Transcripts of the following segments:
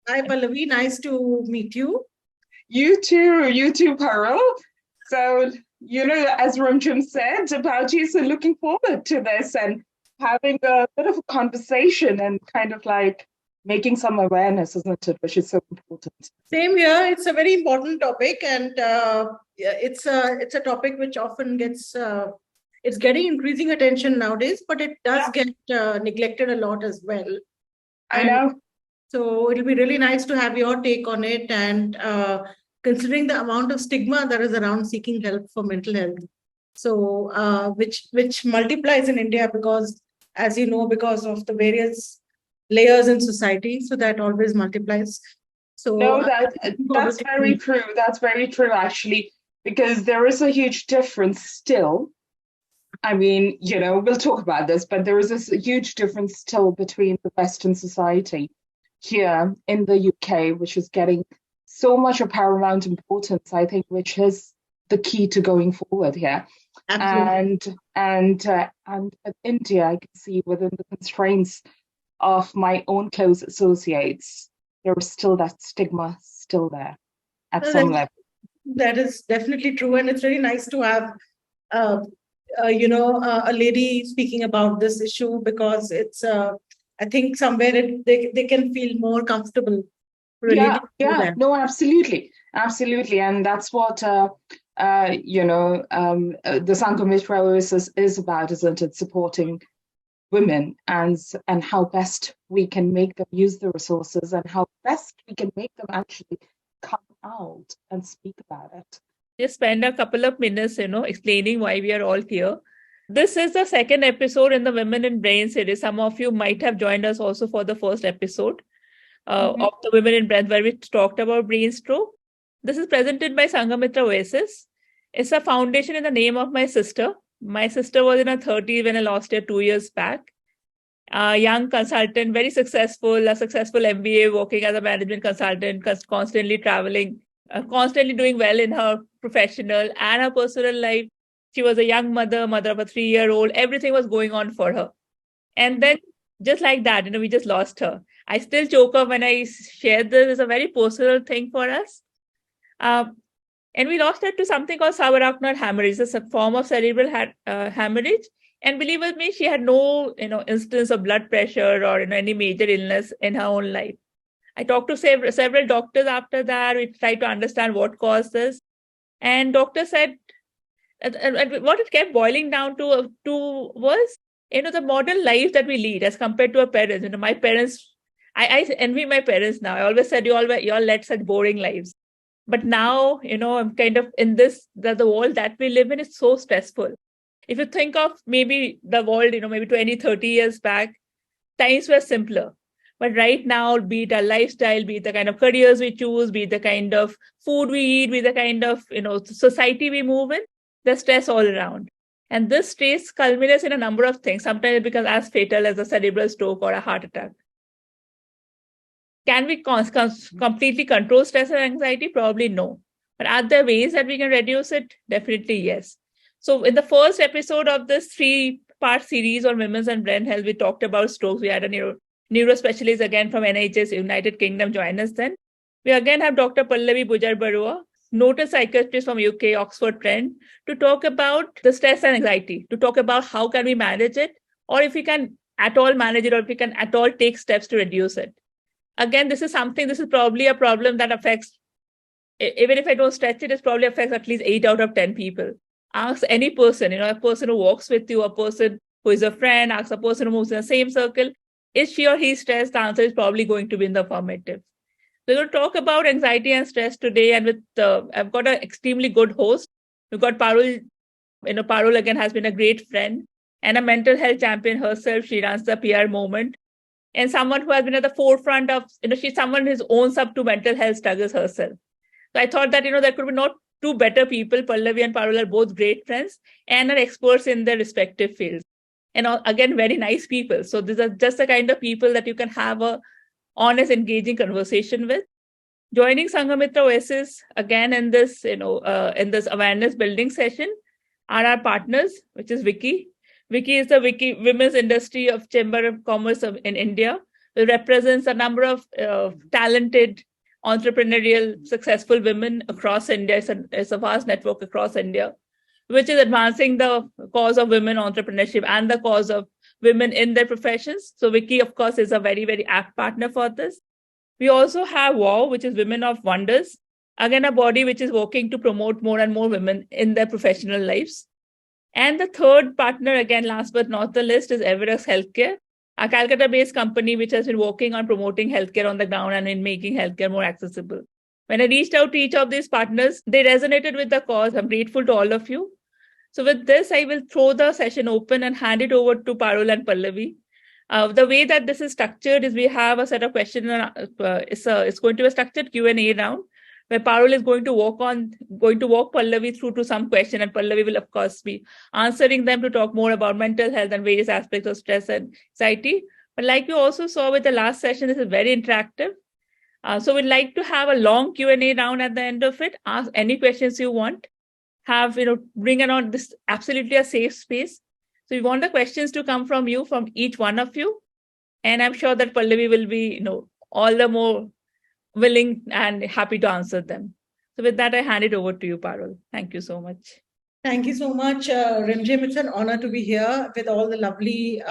Hi, Pallavi. Nice to meet you. You too, Paarul. So, as Ramjim said about you, so looking forward to this and having a bit of a conversation and kind of like making some awareness, isn't it? Which is so important. Same here. It's a very important topic, and yeah, it's a topic which often gets it's getting increasing attention nowadays, but it does Yeah, get neglected a lot as well. I And know. so it'll be really nice to have your take on it. And considering the amount of stigma that is around seeking help for mental health, so which multiplies in India because, as you know, because of the various layers in society, so that always multiplies. So No, I'm looking forward that's to very true. That's very true, actually, because there is a huge difference still. I mean, we'll talk about this, but there is this huge difference still between the Western society here in the UK, which is getting so much of paramount importance, I think, which is the key to going forward here. absolutely. And with India, I can see within the constraints of my own close associates, there is still that stigma still there at Well, some level. that is definitely true, and it's really nice to have uh, a lady speaking about this issue because it's I think somewhere they can feel more comfortable Yeah, relating to yeah, that. no, absolutely, absolutely, and that's what the Sanghamit Railways is about, isn't it? Supporting women and how best we can make them use the resources and how best we can make them actually come out and speak about it. Just spend a couple of minutes, explaining why we are all here. This is the second episode in the Women in Brain series. Some of you might have joined us also for the first episode Mhm. of the Women in Brain, where we talked about brain stroke. This is presented by Sanghamitra Oasis. It's a foundation in the name of my sister. My sister was in her 30s when I lost her 2 years back. A young consultant, very successful, a successful MBA, working as a management consultant, constantly traveling, constantly doing well in her professional and her personal life. She was a young mother, mother of a 3-year-old. Everything was going on for her. And then, just like that, we just lost her. I still choke up when I share this. It's a very personal thing for us. Um, and we lost her to something called subarachnoid hemorrhage. It's a form of cerebral hemorrhage. And believe with me, she had no, instance of blood pressure or any major illness in her own life. I talked to several doctors after that. We tried to understand what caused this, and doctor said, and what it kept boiling down to was, the modern life that we lead as compared to our parents. My parents, I envy my parents now. I always said you all led such boring lives. But now, I'm kind of in this, that the world that we live in is so stressful. If you think of maybe the world, maybe 20, 30 years back, times were simpler. But right now, be it our lifestyle, be it the kind of careers we choose, be it the kind of food we eat, be the kind of, society we move in, there's stress all around. And this stress culminates in a number of things. Sometimes it becomes as fatal as a cerebral stroke or a heart attack. Can we completely control stress and anxiety? Probably no. But are there ways that we can reduce it? Definitely yes. So, in the first episode of this 3-part series on women's and brain health, we talked about strokes. We had a neuro specialist again from NHS United Kingdom join us then. We again have Dr. Pallavi Bujarbaruah, noted psychiatrist from UK, Oxford Trent, to talk about the stress and anxiety, to talk about how can we manage it, or if we can at all manage it, or if we can at all take steps to reduce it. Again, this is probably a problem that affects, even if I don't stretch it, it probably affects at least 8 out of 10 people. Ask any person, a person who walks with you, a person who is a friend, ask a person who moves in the same circle, is she or he stressed? The answer is probably going to be in the affirmative. We're going to talk about anxiety and stress today, and with I've got an extremely good host. We've got Paarul. Paarul again has been a great friend and a mental health champion herself. She runs the PRMoment, and someone who has been at the forefront of, she's someone who owns up to mental health struggles herself. So I thought that, there could be not two better people. Pallavi and Paarul are both great friends and are experts in their respective fields. And again, very nice people. So these are just the kind of people that you can have a honest, engaging conversation with. Joining Sanghamitra Oasis again in this, in this awareness building session are our partners, which is Vicky. Vicky is the Women's Industry of Chamber of Commerce in India. represents a number of talented, entrepreneurial, successful women across India. It's a vast network across India, which is advancing the cause of women entrepreneurship and the cause of women in their professions. So Wiki, of course, is a very, very apt partner for this. We also have WOW, which is Women of Wonders. Again, a body which is working to promote more and more women in their professional lives. And the third partner, again, last but not the least, is Everest Healthcare, a Calcutta-based company which has been working on promoting healthcare on the ground and in making healthcare more accessible. When I reached out to each of these partners, they resonated with the cause. I'm grateful to all of you. So with this, I will throw the session open and hand it over to Paarul and Pallavi. The way that this is structured is we have a set of questions. It's going to be a structured Q&A round where Paarul is going to walk Pallavi through to some question, and Pallavi will, of course, be answering them to talk more about mental health and various aspects of stress and anxiety. But like you also saw with the last session, this is very interactive. So we'd like to have a long Q&A round at the end of it. Ask any questions you want. Bring around this absolutely a safe space. So we want the questions to come from you, from each one of you. And I'm sure that Pallavi will be, all the more willing and happy to answer them. So with that, I hand it over to you, Paarul. Thank you so much. Thank you so much, Rimjim. It's an honor to be here with all the lovely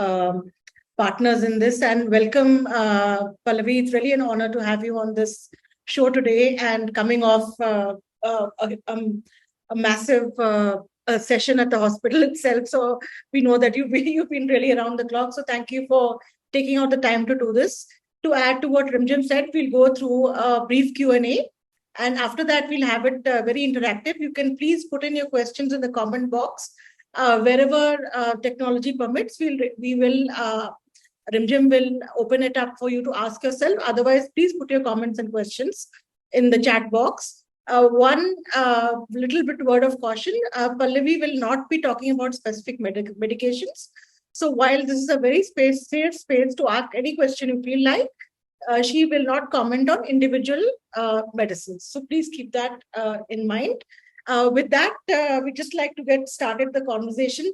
partners in this. And welcome, Pallavi. It's really an honor to have you on this show today and coming off a massive session at the hospital itself. So we know that you've been really around the clock. So thank you for taking out the time to do this. To add to what Rimjim said, we'll go through a brief Q&A. And after that, we'll have it very interactive. You can please put in your questions in the comment box. Wherever technology permits, Rimjim will open it up for you to ask yourself. Otherwise, please put your comments and questions in the chat box. One little bit word of caution, Pallavi will not be talking about specific medications. So while this is a very safe space to ask any question you feel like, she will not comment on individual medicines. So please keep that in mind. With that, we just like to get started the conversation.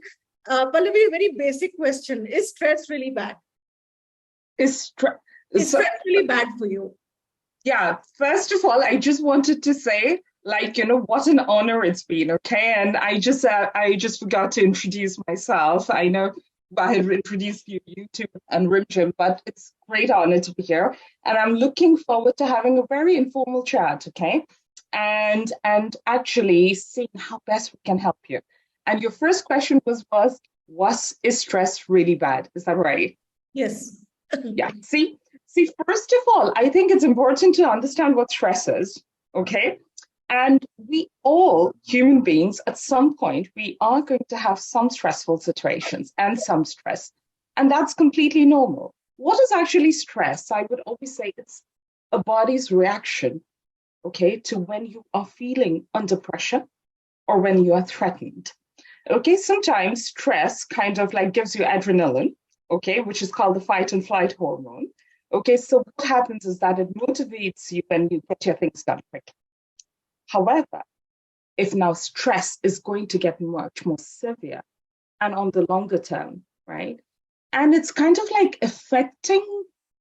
Pallavi, a very basic question. Is stress really bad? Is stress really bad for you? Yeah, first of all, I just wanted to say, what an honor it's been, okay? And I just forgot to introduce myself. I know I had introduced you to and Rimjim, but it's a great honor to be here. And I'm looking forward to having a very informal chat, okay? And actually seeing how best we can help you. And your first question is stress really bad? Is that right? Yes. Yeah, See, first of all, I think it's important to understand what stress is, okay? And we all, human beings, at some point, we are going to have some stressful situations and some stress. And that's completely normal. What is actually stress? I would always say it's a body's reaction, okay, to when you are feeling under pressure or when you are threatened. Okay, sometimes stress kind of gives you adrenaline, okay, which is called the fight and flight hormone. Okay, so what happens is that it motivates you and you get your things done quick. However, if now stress is going to get much more severe and on the longer term, right? And it's kind of affecting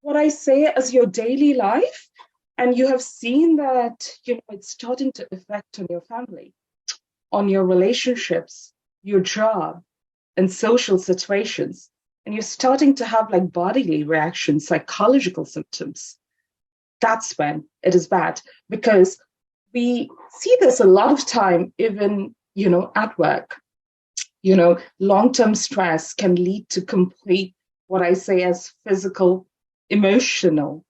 what I say as your daily life. And you have seen that, it's starting to affect on your family, on your relationships, your job, and social situations. And you're starting to have bodily reactions, psychological symptoms. That's when it is bad, because we see this a lot of time, even, at work. Long-term stress can lead to complete, what I say as physical, emotional,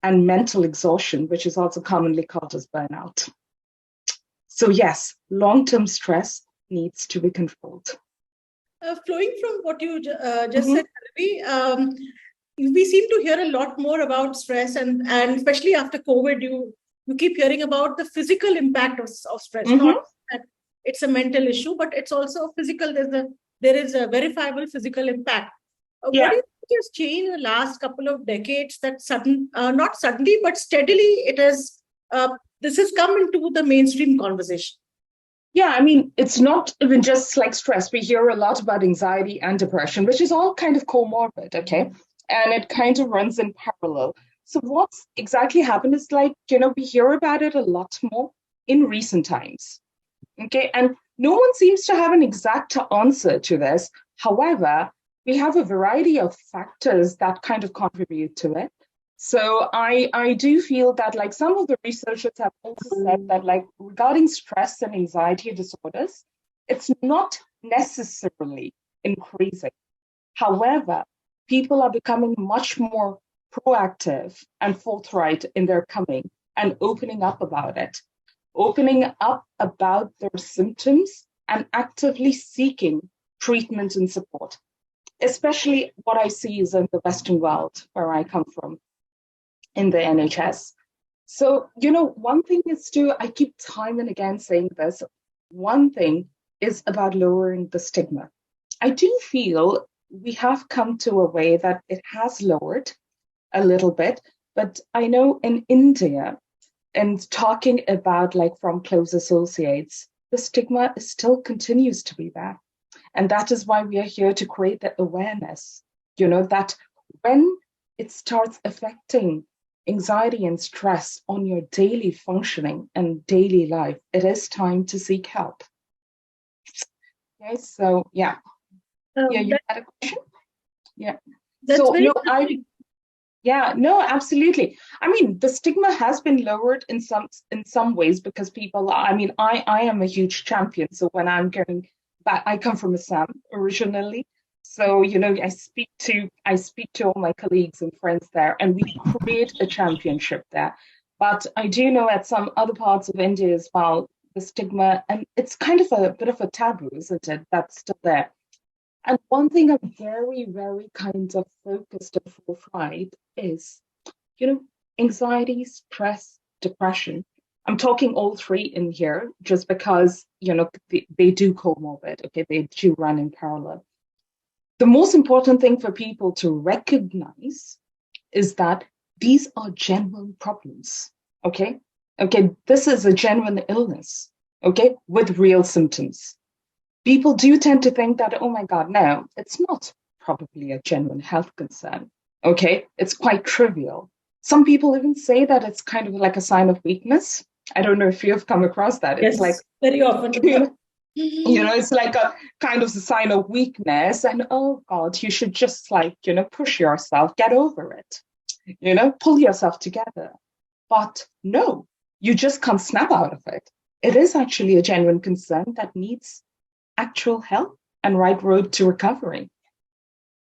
and mental exhaustion, which is also commonly called as burnout. So yes, long-term stress needs to be controlled. Flowing from what you just said, Pallavi, we seem to hear a lot more about stress, and especially after COVID, you keep hearing about the physical impact of stress. Not that it's a mental issue, but it's also physical. There is a verifiable physical impact. What do you think has changed in the last couple of decades that not suddenly, but steadily this has come into the mainstream conversation? Yeah, I mean, it's not even just stress. We hear a lot about anxiety and depression, which is all kind of comorbid, okay? and it kind of runs in parallel. So what's exactly happened is like, we hear about it a lot more in recent times. Okay, and no one seems to have an exact answer to this. However, we have a variety of factors that kind of contribute to it. So I do feel that like some of the researchers have also said that like regarding stress and anxiety disorders, it's not necessarily increasing. However, people are becoming much more proactive and forthright in their coming and opening up about it, opening up about their symptoms and actively seeking treatment and support. Especially what I see is in the Western world, where I come from, in the NHS. So, one thing is I keep time and again saying this, one thing is about lowering the stigma. I do feel we have come to a way that it has lowered a little bit, but I know in India, and talking about like from close associates, the stigma still continues to be there. And that is why we are here to create the awareness, that when it starts affecting anxiety and stress on your daily functioning and daily life, it is time to seek help. Okay, so yeah. You had a question? Yeah. That's absolutely. I mean, the stigma has been lowered in some ways because people, I am a huge champion. So when I'm going back, I come from Assam originally. So, I speak to all my colleagues and friends there, and we create a championship there. But I do know at some other parts of India as well, the stigma, and it's kind of a bit of a taboo, isn't it? That's still there. And one thing I'm very, very kind of focused and forthright is, anxiety, stress, depression. I'm talking all three in here just because, they do comorbid, okay? They do run in parallel. The most important thing for people to recognize is that these are genuine problems, okay? Okay, this is a genuine illness, okay, with real symptoms. People do tend to think that, oh my God, no, it's not probably a genuine health concern, okay? It's quite trivial. Some people even say that it's kind of like a sign of weakness. I don't know if you have come across that. Yes, it's like very often. It's like a kind of a sign of weakness. And oh God, you should just push yourself, get over it, pull yourself together. But no, you just can't snap out of it. It is actually a genuine concern that needs actual help and right road to recovery.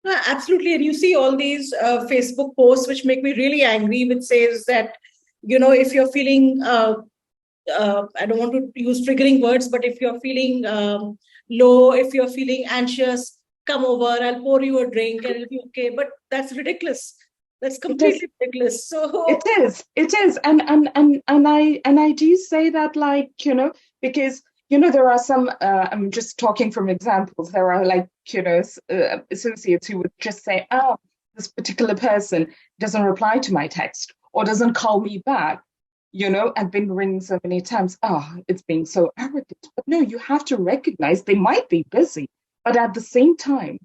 Absolutely. And you see all these Facebook posts, which make me really angry, which says that, if you're feeling, I don't want to use triggering words, but if you're feeling low, if you're feeling anxious, come over, I'll pour you a drink and it'll be okay. But that's ridiculous. That's completely ridiculous. So it is. And I do say that, because there are some, I'm just talking from examples. There are associates who would just say, oh, this particular person doesn't reply to my text or doesn't call me back. I've been ringing so many times. Oh, it's being so arrogant. But no, you have to recognize they might be busy, but at the same time,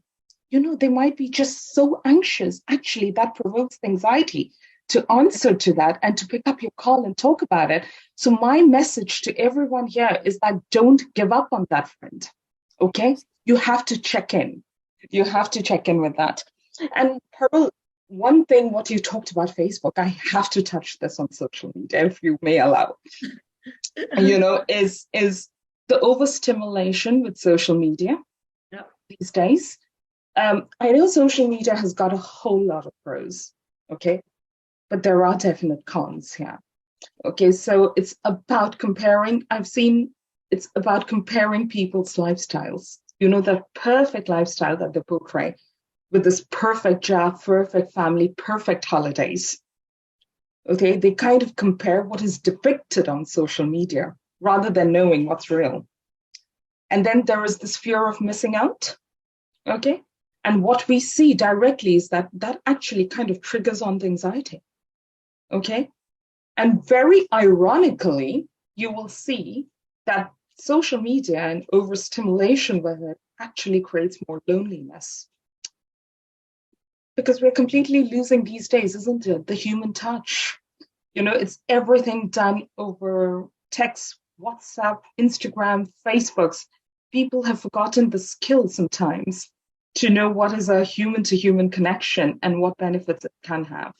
they might be just so anxious. Actually, that provokes anxiety to answer to that and to pick up your call and talk about it. So my message to everyone here is that don't give up on that friend, okay? You have to check in. You have to check in with that. And Paarul, one thing, what you talked about Facebook, I have to touch this on social media, if you may allow, is the overstimulation with social media these days. I know social media has got a whole lot of pros, okay? But there are definite cons here. Okay, so it's about comparing. It's about comparing people's lifestyles. The perfect lifestyle that they portray with this perfect job, perfect family, perfect holidays. Okay, they kind of compare what is depicted on social media rather than knowing what's real. And then there is this fear of missing out. Okay, and what we see directly is that actually kind of triggers on the anxiety. Okay, and very ironically, you will see that social media and overstimulation with it actually creates more loneliness. because we're completely losing these days, isn't it? The human touch. It's everything done over text, WhatsApp, Instagram, Facebooks. People have forgotten the skill sometimes to know what is a human to human connection and what benefits it can have.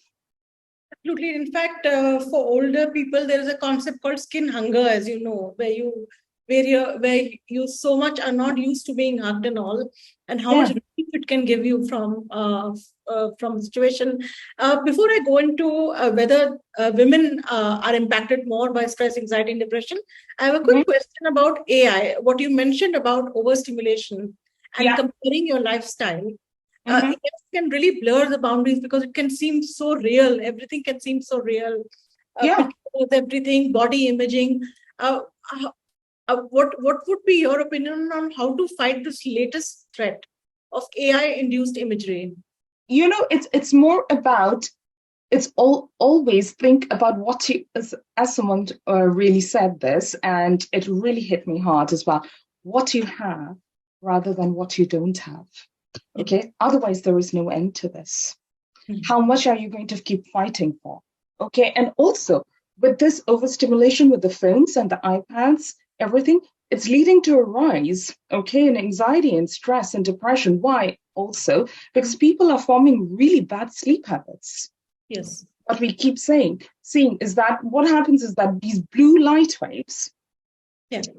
Absolutely. In fact, for older people, there is a concept called skin hunger, as you know, where you so much are not used to being hugged and all, and how much relief it can give you from the situation. Before I go into whether women are impacted more by stress, anxiety, and depression, I have a quick question about AI. What you mentioned about overstimulation and comparing your lifestyle. It can really blur the boundaries because it can seem so real. Everything can seem so real. Pictures, everything, body imaging. What would be your opinion on how to fight this latest threat of AI-induced imagery? It's more about, always think about what you, as someone really said this, and it really hit me hard as well, what you have rather than what you don't have. Okay, otherwise there is no end to this. How much are you going to keep fighting for? Okay, and also with this overstimulation with the phones and the iPads, everything, it's leading to a rise, okay, in anxiety and stress and depression. Why? Also, because people are forming really bad sleep habits. Yes. What we keep seeing is that what happens is that these blue light waves,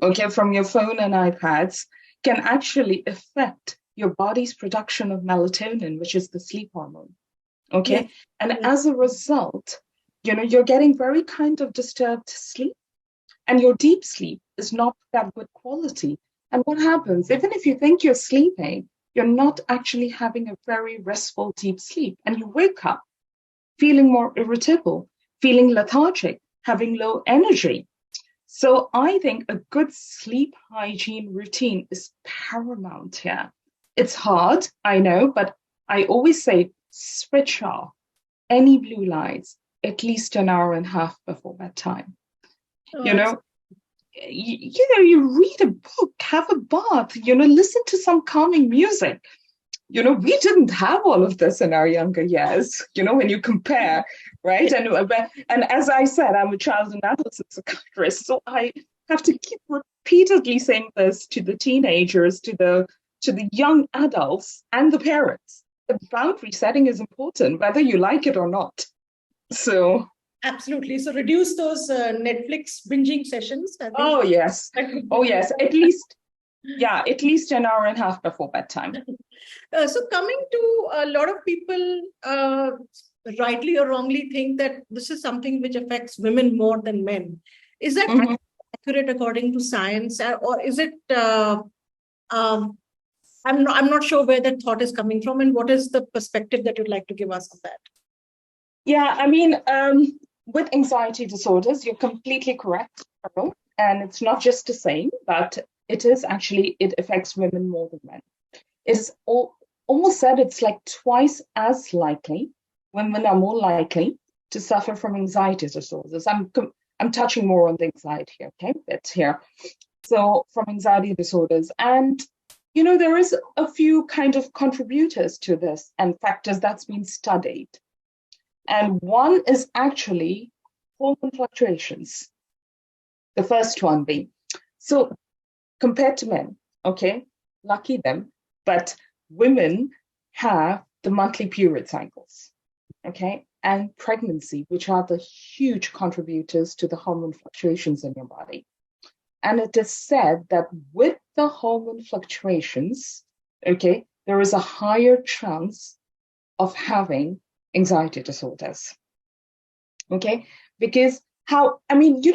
okay, from your phone and iPads can actually affect your body's production of melatonin, which is the sleep hormone. Okay. And as a result, you're getting very kind of disturbed sleep, and your deep sleep is not that good quality. And what happens, even if you think you're sleeping, you're not actually having a very restful deep sleep. And you wake up feeling more irritable, feeling lethargic, having low energy. So I think a good sleep hygiene routine is paramount here. It's hard, I know, but I always say switch off any blue lights at least an hour and a half before bedtime. You read a book, have a bath, listen to some calming music. We didn't have all of this in our younger years, when you compare, right? And as I said, I'm a child and adolescent psychiatrist, so I have to keep repeatedly saying this to the teenagers, to the young adults and the parents. The boundary setting is important, whether you like it or not. So absolutely. So reduce those Netflix binging sessions. Oh yes. At least an hour and a half before bedtime. So coming to a lot of people, rightly or wrongly, think that this is something which affects women more than men. Is that accurate according to science, or is it? I'm not sure where that thought is coming from, and what is the perspective that you'd like to give us on that? Yeah, I mean, with anxiety disorders, you're completely correct, and it's not just a saying, but it affects women more than men. It's almost said it's like twice as likely, women are more likely to suffer from anxiety disorders. I'm touching more on the anxiety here, okay? It's here. So from anxiety disorders, and there is a few kind of contributors to this and factors that's been studied. And one is actually hormone fluctuations. The first one being, so compared to men, okay, lucky them, but women have the monthly period cycles, okay, and pregnancy, which are the huge contributors to the hormone fluctuations in your body. And it is said that with the hormone fluctuations, okay, there is a higher chance of having anxiety disorders. Okay, because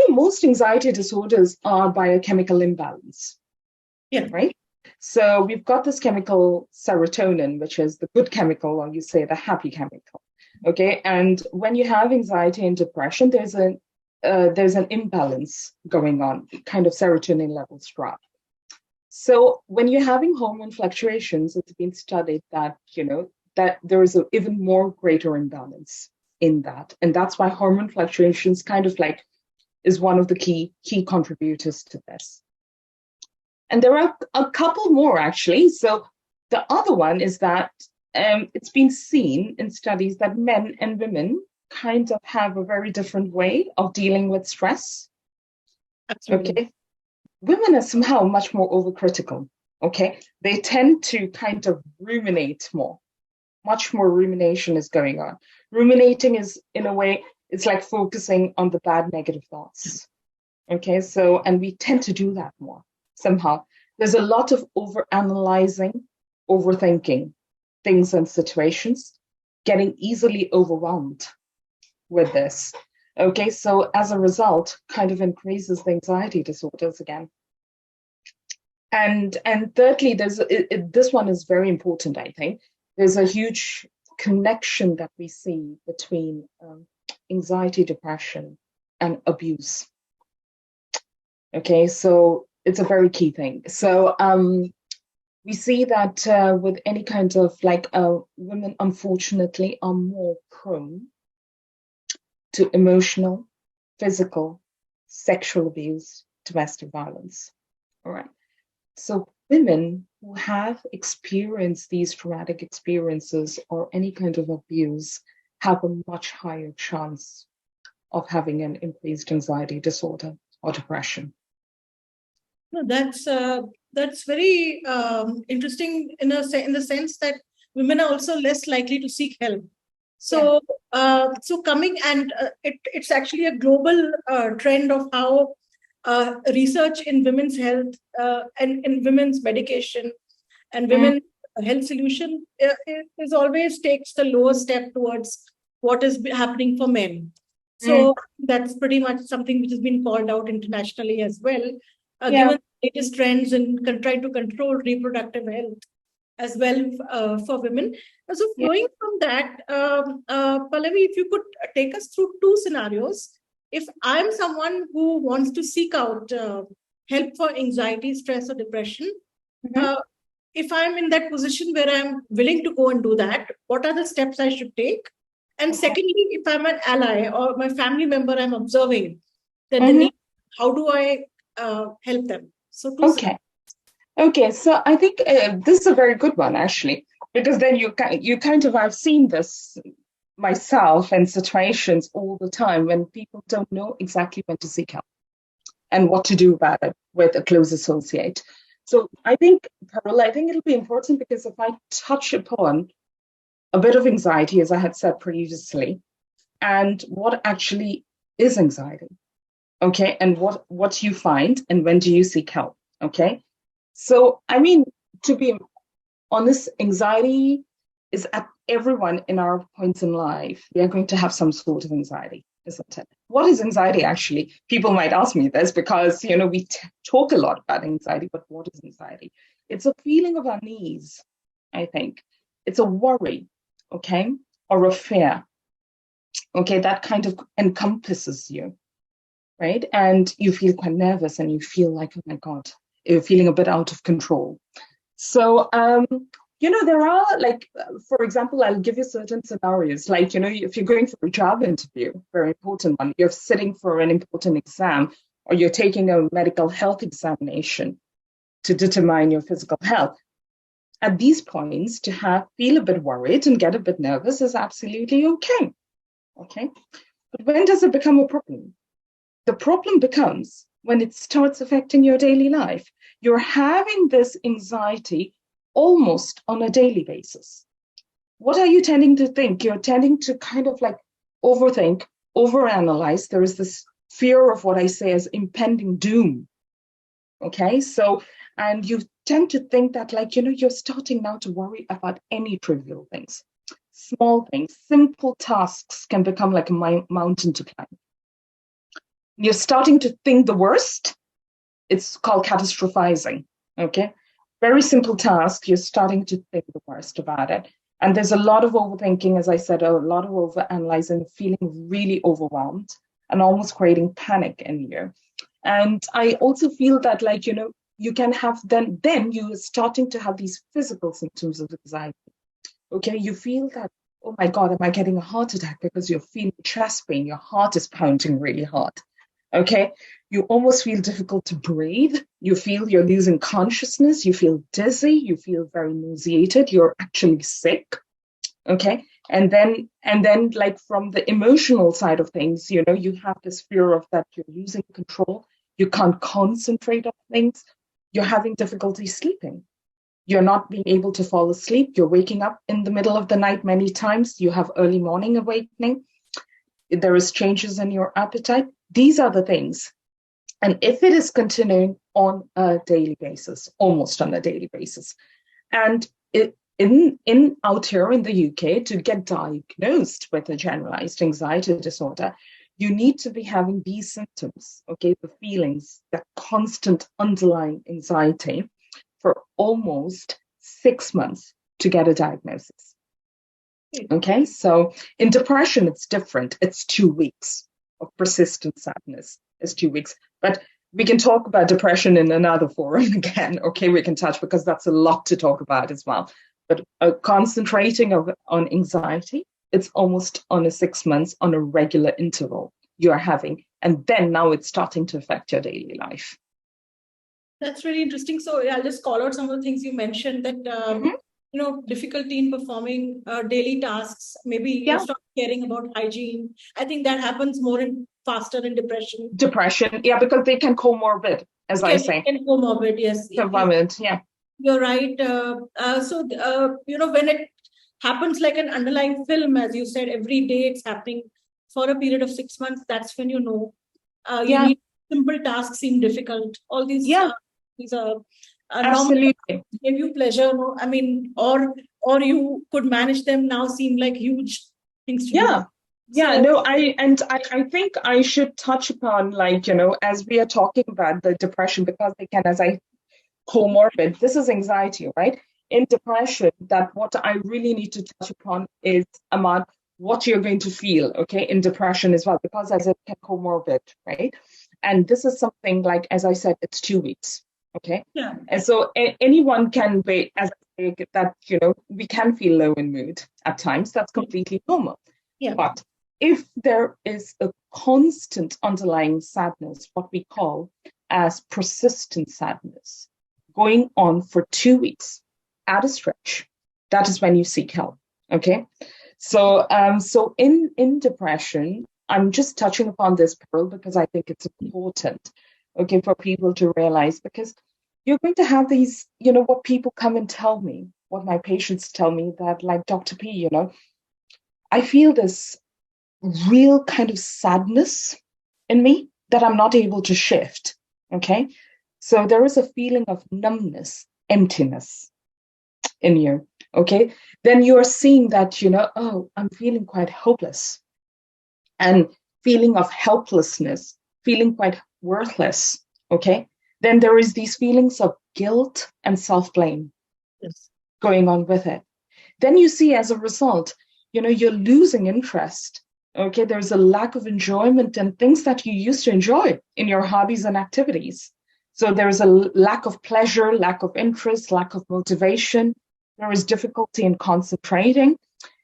most anxiety disorders are biochemical imbalance. Yeah, right. So we've got this chemical serotonin, which is the good chemical, or you say the happy chemical. Okay, and when you have anxiety and depression, there's an imbalance going on, kind of serotonin levels drop. So when you're having hormone fluctuations, it's been studied that, that there is an even more greater imbalance in that. And that's why hormone fluctuations kind of like is one of the key contributors to this. And there are a couple more actually. So the other one is that it's been seen in studies that men and women kind of have a very different way of dealing with stress. Absolutely. Okay. Women are somehow much more overcritical. Okay. They tend to kind of ruminate more. Much more rumination is going on. Ruminating is, in a way, it's like focusing on the bad negative thoughts. Okay. So, and we tend to do that more somehow. There's a lot of overanalyzing, overthinking things and situations, getting easily overwhelmed with this. Okay, so as a result, kind of increases the anxiety disorders again. And thirdly, this one is very important, I think. There's a huge connection that we see between anxiety, depression, and abuse. Okay, so it's a very key thing. So we see that with any kind of women, unfortunately, are more prone to emotional, physical, sexual abuse, domestic violence. All right. So women who have experienced these traumatic experiences or any kind of abuse have a much higher chance of having an increased anxiety disorder or depression. No, that's very interesting in the sense that women are also less likely to seek help. So, so coming and it's actually a global trend of how research in women's health and in women's medication and women's health solution is always takes the lower step towards what is happening for men. So that's pretty much something which has been called out internationally as well, given the latest trends in trying to control reproductive health as well for women. So flowing from that, Pallavi, if you could take us through two scenarios. If I'm someone who wants to seek out help for anxiety, stress, or depression, if I'm in that position where I'm willing to go and do that, what are the steps I should take? And secondly, if I'm an ally or my family member I'm observing, then the need, how do I help them? So Okay, so I think this is a very good one, actually, because then you kind of, I've seen this myself in situations all the time when people don't know exactly when to seek help and what to do about it with a close associate. So I think, Paarul, I think it'll be important because if I touch upon a bit of anxiety, as I had said previously, and what actually is anxiety, okay, and what you find and when do you seek help, okay? So, I mean, to be honest, anxiety is at everyone in our points in life. We are going to have some sort of anxiety, isn't it? What is anxiety actually? People might ask me this because, we talk a lot about anxiety, but what is anxiety? It's a feeling of unease, I think. It's a worry, okay, or a fear, okay, that kind of encompasses you, right? And you feel quite nervous and you feel like, oh my God, you're feeling a bit out of control. So, there are for example, I'll give you certain scenarios. Like, if you're going for a job interview, very important one, you're sitting for an important exam, or you're taking a medical health examination to determine your physical health. At these points, to feel a bit worried and get a bit nervous is absolutely okay. Okay. But when does it become a problem? The problem becomes when it starts affecting your daily life. You're having this anxiety almost on a daily basis. What are you tending to think? You're tending to kind of overthink, overanalyze. There is this fear of what I say as impending doom. Okay, so, and you tend to think that you're starting now to worry about any trivial things. Small things, simple tasks can become like a mountain to climb. You're starting to think the worst. It's called catastrophizing, okay? Very simple task, you're starting to think the worst about it. And there's a lot of overthinking, as I said, a lot of overanalyzing, feeling really overwhelmed and almost creating panic in you. And I also feel that you can have, then you're starting to have these physical symptoms of anxiety. Okay, you feel that, oh my God, am I getting a heart attack? Because you're feeling chest pain, your heart is pounding really hard. Okay. You almost feel difficult to breathe. You feel you're losing consciousness. You feel dizzy. You feel very nauseated. You're actually sick. Okay. And then like from the emotional side of things, you know, you have this fear of that you're losing control. You can't concentrate on things. You're having difficulty sleeping. You're not being able to fall asleep. You're waking up in the middle of the night many times. You have early morning awakening. There is changes in your appetite. These are the things. And if it is continuing on a daily basis, almost on a daily basis, and in out here in the UK, to get diagnosed with a generalized anxiety disorder, you need to be having these symptoms, okay, the feelings, that constant underlying anxiety for almost 6 months to get a diagnosis. Okay, so in depression, it's different. It's 2 weeks of persistent sadness. It's 2 weeks. But we can talk about depression in another forum again. Okay, we can touch because that's a lot to talk about as well. But concentrating on anxiety, it's almost on a 6 months on a regular interval you're having. And then now it's starting to affect your daily life. That's really interesting. So I'll just call out some of the things you mentioned that, difficulty in performing daily tasks. Maybe you stop caring about hygiene. I think that happens faster in depression. Depression, yeah, because they can comorbid, as I say. Can comorbid, yes. Comorbid, yeah. You're right. When it happens like an underlying film, as you said, every day it's happening for a period of 6 months, that's when you know. You need simple tasks seem difficult. All these are absolutely give you pleasure. I mean, or you could manage them now seem like huge things to do. I think I should touch upon, like, as we are talking about the depression, because they can, as I comorbid, this is anxiety, right? In depression, that what I really need to touch upon is, Ahmad, what you're going to feel, okay, in depression as well, because as it can comorbid, right? And this is something like, as I said, it's 2 weeks, okay? Yeah. And so anyone can be, as I say, that, we can feel low in mood at times. That's completely normal. Yeah. But if there is a constant underlying sadness, what we call as persistent sadness, going on for 2 weeks at a stretch, that is when you seek help, okay? So in depression, I'm just touching upon this, Paarul, because I think it's important, okay, for people to realize, because you're going to have these, what people come and tell me, what my patients tell me, that like, Dr. P, I feel this real kind of sadness in me that I'm not able to shift, okay? So there is a feeling of numbness, emptiness in you, okay? Then you're seeing that, I'm feeling quite hopeless, and feeling of helplessness, feeling quite worthless, okay? Then there is these feelings of guilt and self-blame going on with it. Then you see, as a result, you're losing interest, okay? There's a lack of enjoyment and things that you used to enjoy in your hobbies and activities. So there's a lack of pleasure, lack of interest, lack of motivation. There is difficulty in concentrating.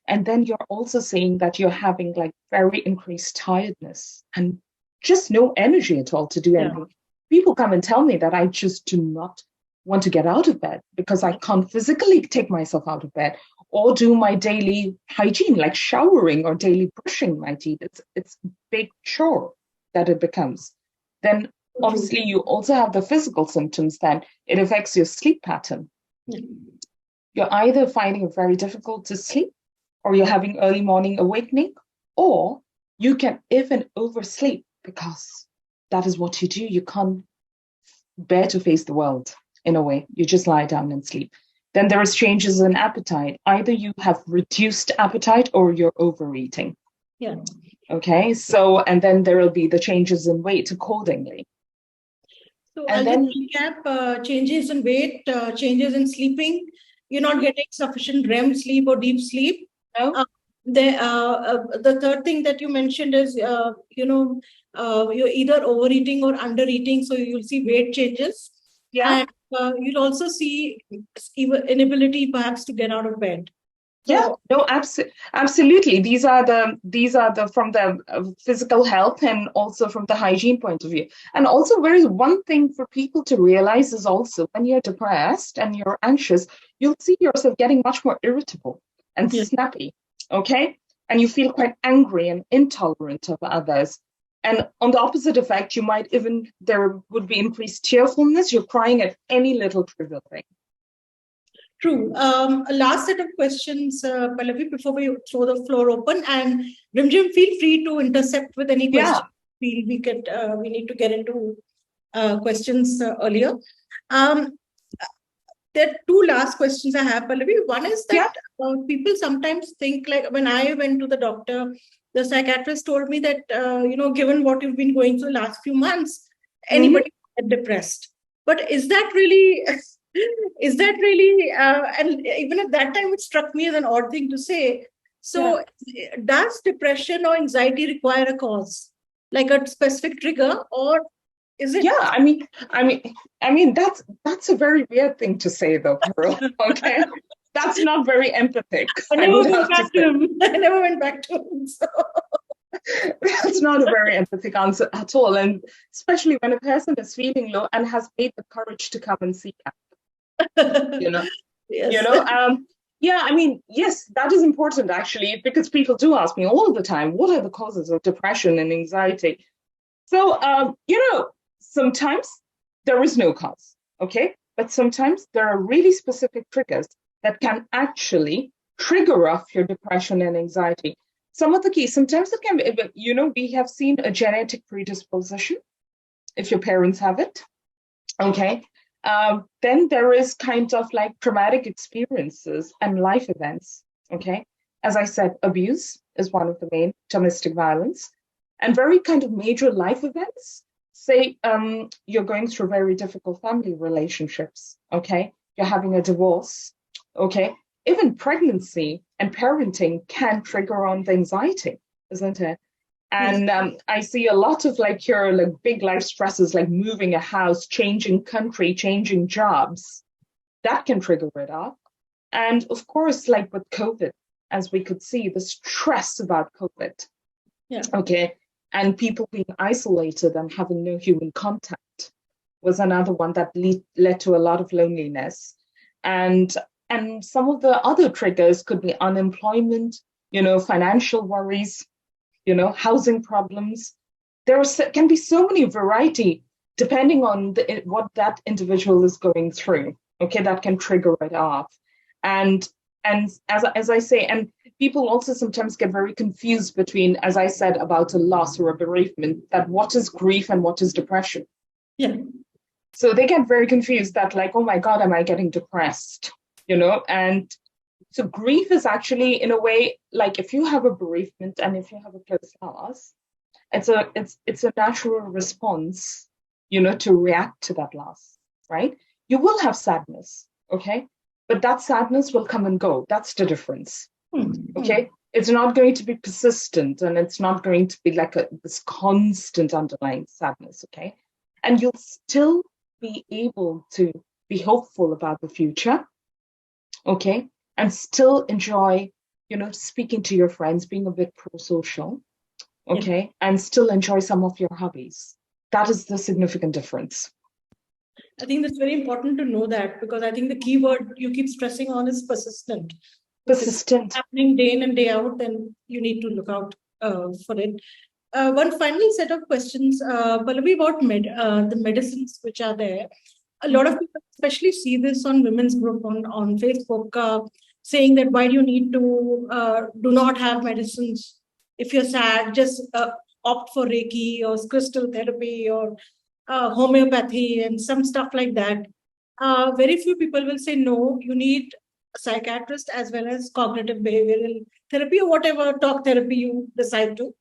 And then you're also seeing that you're having like very increased tiredness and just no energy at all to do anything. People come and tell me that I just do not want to get out of bed because I can't physically take myself out of bed or do my daily hygiene, like showering or daily brushing my teeth. It's a big chore that it becomes. Then obviously you also have the physical symptoms, then it affects your sleep pattern. You're either finding it very difficult to sleep, or you're having early morning awakening, or you can even oversleep because that is what you do. You can't bear to face the world in a way. You just lie down and sleep. Then there is changes in appetite. Either you have reduced appetite or you're overeating. Yeah. Okay. So, and then there will be the changes in weight accordingly. So I'll just recap, changes in weight, changes in sleeping. You're not getting sufficient REM sleep or deep sleep. No. The third thing that you mentioned is, you're either overeating or undereating. So you'll see weight changes. Yeah. And you'll also see inability perhaps to get out of bed. Yeah, no, absolutely. These are the from the physical health and also from the hygiene point of view. And also, there is one thing for people to realize is also when you're depressed and you're anxious, you'll see yourself getting much more irritable and Yeah. snappy. Okay, and you feel quite angry and intolerant of others. And on the opposite effect, there would be increased cheerfulness. You're crying at any little trivial thing. True. A last set of questions, Pallavi, before we throw the floor open. And Rimjim, feel free to intercept with any questions. We need to get into questions earlier. There are two last questions I have, Pallavi. One is that people sometimes think, like when I went to the doctor, the psychiatrist told me that, given what you've been going through the last few months, anybody can get depressed. But is that really... and even at that time, it struck me as an odd thing to say. So, does depression or anxiety require a cause, like a specific trigger, or is it? Yeah, I mean that's a very weird thing to say, though, Paarul. Okay, that's not very empathic. I never went back to him. I never went back to him. So. That's not a very empathic answer at all, and especially when a person is feeling low and has made the courage to come and seek help. Yes. Yeah, I mean, yes, that is important actually, because people do ask me all the time, what are the causes of depression and anxiety? So, sometimes there is no cause, okay? But sometimes there are really specific triggers that can actually trigger off your depression and anxiety. Some of the keys, sometimes it can be, we have seen a genetic predisposition, if your parents have it, okay? Then there is kind of like traumatic experiences and life events, okay? As I said, abuse is one of the main, domestic violence, and very kind of major life events. Say you're going through very difficult family relationships, okay? You're having a divorce, okay? Even pregnancy and parenting can trigger on the anxiety, isn't it? And I see a lot of your big life stresses, like moving a house, changing country, changing jobs. That can trigger it off. And of course, like with COVID, as we could see, the stress about COVID. Yeah. Okay. And people being isolated and having no human contact was another one that led to a lot of loneliness. And some of the other triggers could be unemployment, financial worries, housing problems. There can be so many variety depending on what that individual is going through. Okay, that can trigger it off. And as I say, and people also sometimes get very confused between, as I said, about a loss or a bereavement, that what is grief and what is depression. Yeah. So they get very confused that oh my God, am I getting depressed? And so grief is actually, in a way, like if you have a bereavement and if you have a close loss, it's a natural response, to react to that loss, right? You will have sadness, okay? But that sadness will come and go. That's the difference, okay? It's not going to be persistent, and it's not going to be like this constant underlying sadness, okay? And you'll still be able to be hopeful about the future, okay? And still enjoy, speaking to your friends, being a bit pro-social, okay? Yeah. And still enjoy some of your hobbies. That is the significant difference. I think that's very important to know that, because I think the key word you keep stressing on is persistent. Persistent. If it's happening day in and day out, then you need to look out for it. One final set of questions, Pallavi, about the medicines which are there. A lot of people especially see this on women's group on Facebook, saying that why do you need to do not have medicines if you're sad, just opt for Reiki or crystal therapy or homeopathy and some stuff like that. Very few people will say, no, you need a psychiatrist as well as cognitive behavioral therapy or whatever talk therapy you decide to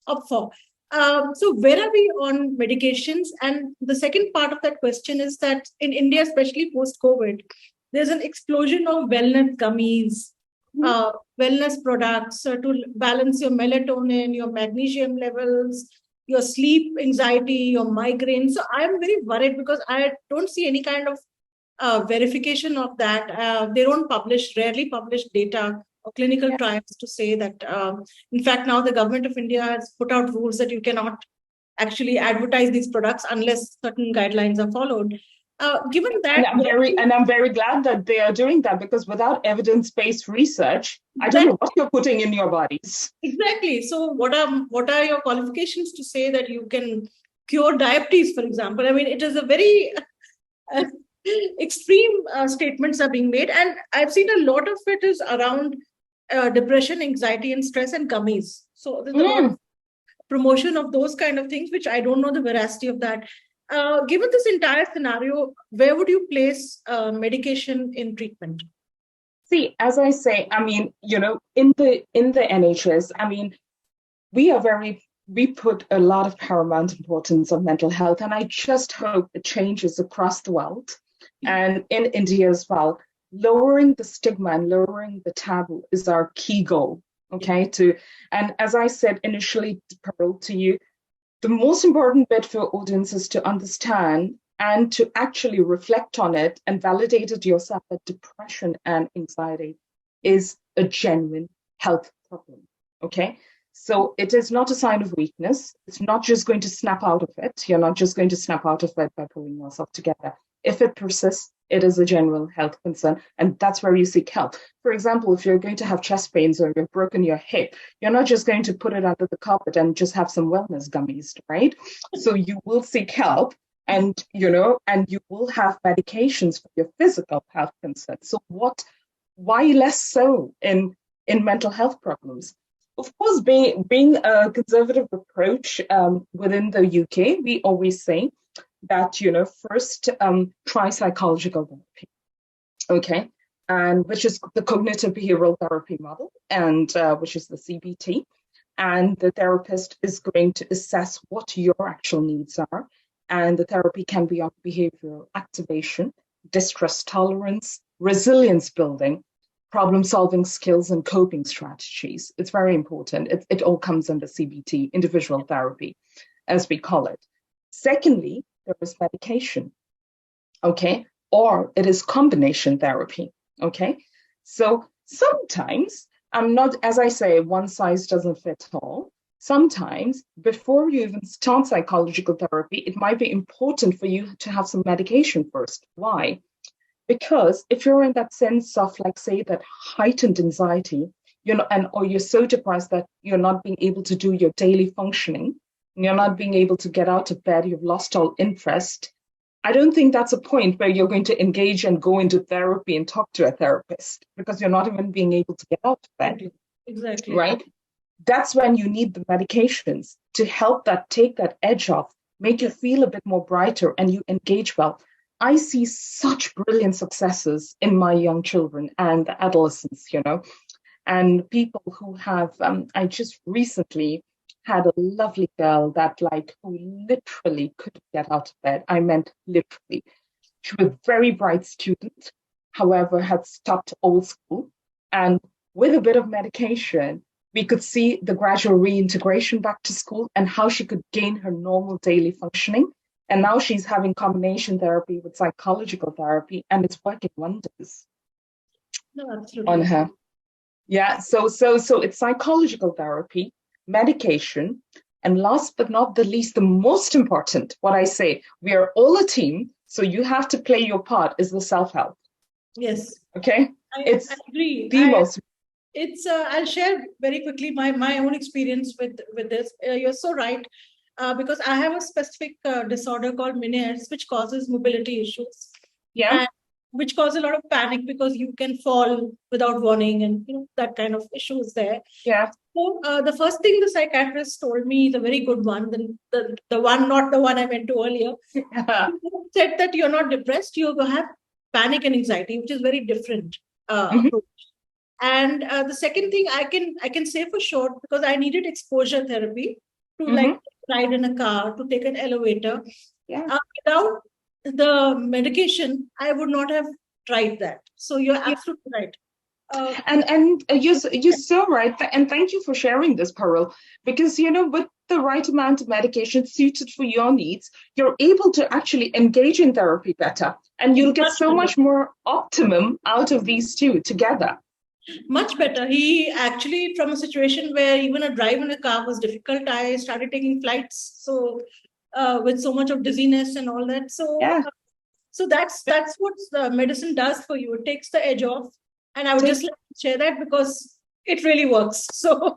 opt for. So where are we on medications? And the second part of that question is that in India, especially post-COVID, there's an explosion of wellness gummies, wellness products to balance your melatonin, your magnesium levels, your sleep anxiety, your migraine. So I'm very worried because I don't see any kind of verification of that. They don't rarely publish data clinical trials to say that, in fact, now the government of India has put out rules that you cannot actually advertise these products unless certain guidelines are followed. Given that, and I'm very glad that they are doing that, because without evidence-based research, I don't know what you're putting in your bodies. Exactly. So what are your qualifications to say that you can cure diabetes, for example? I mean, it is a very extreme statements are being made, and I've seen a lot of it is around depression, anxiety, and stress, and gummies. So there's a lot of promotion of those kind of things, which I don't know the veracity of that. Given this entire scenario, where would you place medication in treatment? See, as I say, I mean, you know, in the NHS, I mean, we put a lot of paramount importance on mental health, and I just hope it changes across the world and in India as well. Lowering the stigma and lowering the taboo is our key goal. Okay, and as I said initially, Paarul, to you, the most important bit for audiences to understand and to actually reflect on it and validate it yourself that depression and anxiety is a genuine health problem. Okay, so it is not a sign of weakness. It's not just going to snap out of it. You're not just going to snap out of it by pulling yourself together. If it persists, it is a general health concern, and that's where you seek help. For example, if you're going to have chest pains or you've broken your hip, you're not just going to put it under the carpet and just have some wellness gummies, right? So you will seek help, and you will have medications for your physical health concerns. So why less so in mental health problems? Of course, being a conservative approach within the UK, we always say that, first try psychological therapy, okay, and which is the cognitive behavioral therapy model, and which is the CBT, and the therapist is going to assess what your actual needs are, and the therapy can be on behavioral activation, distress tolerance, resilience building, problem solving skills, and coping strategies. It's very important. It all comes under CBT, individual therapy, as we call it. Secondly, there is medication, okay? Or it is combination therapy, okay? So sometimes, as I say, one size doesn't fit all. Sometimes, before you even start psychological therapy, it might be important for you to have some medication first. Why? Because if you're in that sense of, like, say, that heightened anxiety, or you're so depressed that you're not being able to do your daily functioning, you're not being able to get out of bed, you've lost all interest, I don't think that's a point where you're going to engage and go into therapy and talk to a therapist, because you're not even being able to get out of bed. Exactly. Right? That's when you need the medications to help take that edge off, make you feel a bit more brighter, and you engage well. I see such brilliant successes in my young children and adolescents, and people who have, I just recently had a lovely girl that who literally couldn't get out of bed. I meant literally. She was a very bright student, however, had stopped old school. And with a bit of medication, we could see the gradual reintegration back to school and how she could gain her normal daily functioning. And now she's having combination therapy with psychological therapy, and it's working wonders on her. Yeah, so it's psychological therapy, medication, and last but not the least, the most important, what I say, we are all a team, so you have to play your part, is the self-help. Yes. Okay? I agree. Most. It's I'll share very quickly my own experience with this. You're so right. Because I have a specific disorder called Meniere's, which causes mobility issues. Yeah. And which cause a lot of panic because you can fall without warning, and that kind of issues there. Yeah. So the first thing the psychiatrist told me, the very good one, the one, not the one I went to earlier, said that you're not depressed, you have panic and anxiety, which is very different approach. And the second thing I can say for sure, because I needed exposure therapy to ride in a car, to take an elevator. Yeah. Without the medication, I would not have tried that. So you're absolutely right. And you're so right. And thank you for sharing this, Paarul, because, with the right amount of medication suited for your needs, you're able to actually engage in therapy better. And you'll get so much more optimum out of these two together. Much better. He actually, from a situation where even a drive in a car was difficult, I started taking flights. So, with so much of dizziness and all that. Yeah. So that's what the medicine does for you. It takes the edge off, and I would just like to share that because it really works. So,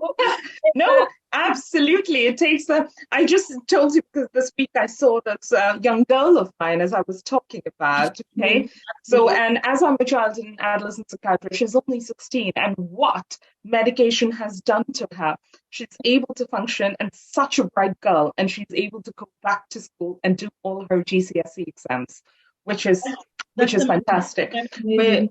No, absolutely. It takes I just told you because this week I saw this young girl of mine as I was talking about. Okay. So, and as I'm a child and adolescent psychiatrist, she's only 16. And what medication has done to her? She's able to function and such a bright girl. And she's able to go back to school and do all her GCSE exams, which is fantastic.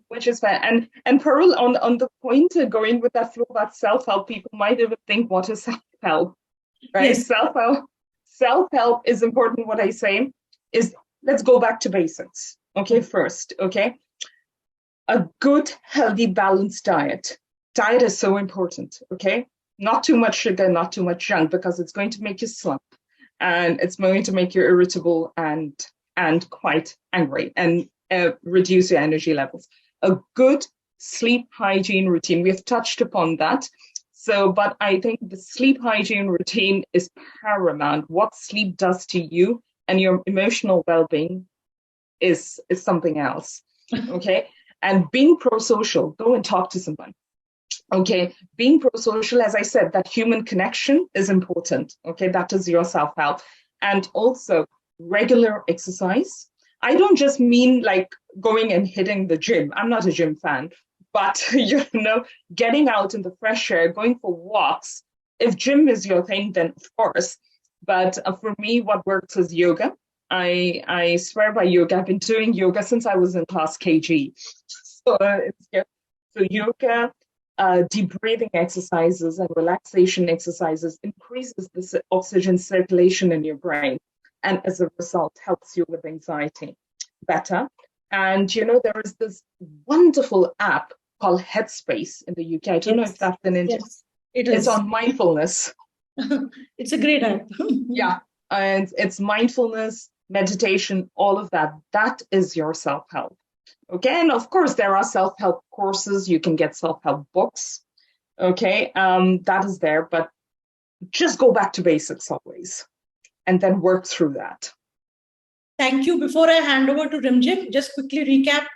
Which is fair. And Paarul, on the point going with that flow about self-help, people might even think, what is self-help? Right? Yes. Self-help is important. What I say is, let's go back to basics. Okay, first, okay. A good, healthy, balanced diet. Diet is so important, okay? Not too much sugar, not too much junk, because it's going to make you slump and it's going to make you irritable and quite angry and reduce your energy levels. A good sleep hygiene routine. We have touched upon that. So, but I think the sleep hygiene routine is paramount. What sleep does to you and your emotional well-being is something else. Okay. And being pro-social, go and talk to someone. Okay. Being pro-social, as I said, that human connection is important. Okay. That is your self-help. And also regular exercise. I don't just mean like going and hitting the gym. I'm not a gym fan, but getting out in the fresh air, going for walks. If gym is your thing, then of course. But for me, what works is yoga. I swear by yoga. I've been doing yoga since I was in class KG. So yoga, deep breathing exercises and relaxation exercises increases the oxygen circulation in your brain. And as a result, helps you with anxiety better. And, there is this wonderful app called Headspace in the UK. I don't know if that's in India. Yes, it is. It's on mindfulness. It's a great app. Yeah. And it's mindfulness, meditation, all of that. That is your self-help. Okay. And of course, there are self-help courses. You can get self-help books. Okay. That is there. But just go back to basics always. And then work through that. Thank you. Before I hand over to Rimjim, just quickly recap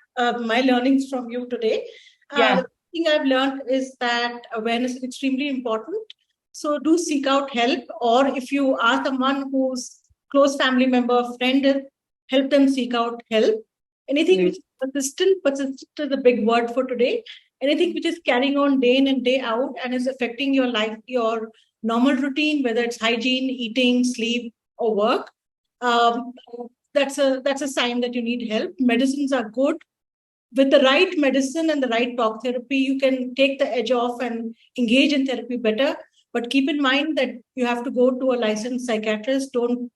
my learnings from you today. The thing I've learned is that awareness is extremely important. So do seek out help, or if you are someone who's close family member, friend, help them seek out help. Anything which is persistent is a big word for today. Anything which is carrying on day in and day out and is affecting your life, your normal routine, whether it's hygiene, eating, sleep, or work, that's a sign that you need help. Medicines are good. With the right medicine and the right talk therapy, you can take the edge off and engage in therapy better. But keep in mind that you have to go to a licensed psychiatrist. Don't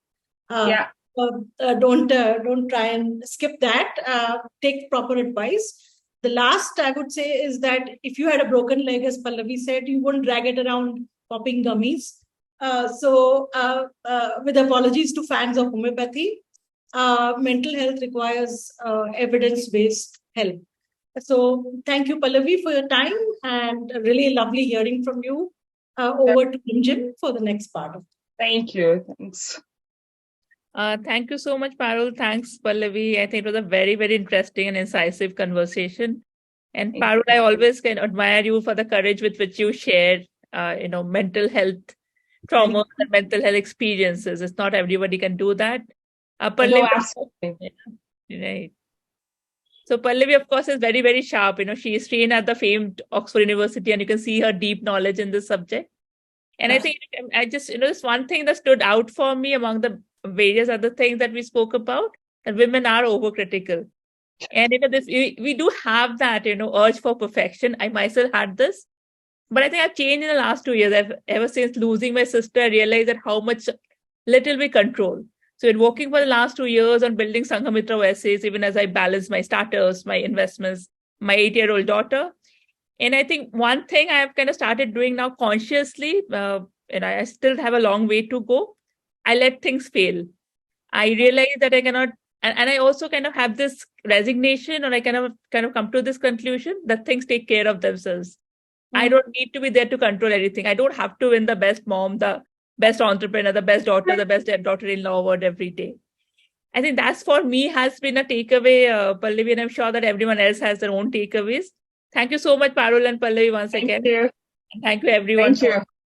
try and skip that. Take proper advice. The last I would say is that if you had a broken leg, as Pallavi said, you wouldn't drag it around popping gummies. With apologies to fans of homeopathy, mental health requires evidence-based help. So thank you, Pallavi, for your time, and really lovely hearing from you. Over to Jim for the next part. Thank you. Thanks. Thank you so much, Paarul. Thanks, Pallavi. I think it was a very, very interesting and incisive conversation. And Paarul, I always can admire you for the courage with which you share, mental health trauma and mental health experiences. It's not everybody can do that. Pallavi, absolutely. Right. So Pallavi, of course, is very, very sharp. She is trained at the famed Oxford University, and you can see her deep knowledge in this subject. And I think this one thing that stood out for me among the various other things that we spoke about, that women are overcritical. And we do have that, urge for perfection. I myself had this. But I think I've changed in the last 2 years. Ever since losing my sister, I realized that how little we control. So in working for the last 2 years on building Sanghamitra OSAs, even as I balance my starters, my investments, my 8-year-old daughter. And I think one thing I have kind of started doing now consciously, and I still have a long way to go, I let things fail. I realize that I cannot And I also kind of have this resignation, or I kind of come to this conclusion that things take care of themselves. I don't need to be there to control everything. I don't have to win the best mom, the best entrepreneur, the best daughter, the best daughter-in-law award every day. I think that's for me has been a takeaway, Pallavi, and I'm sure that everyone else has their own takeaways. Thank you so much, Paarul and Pallavi, once again. Thank you. And thank you, everyone, Thank you. for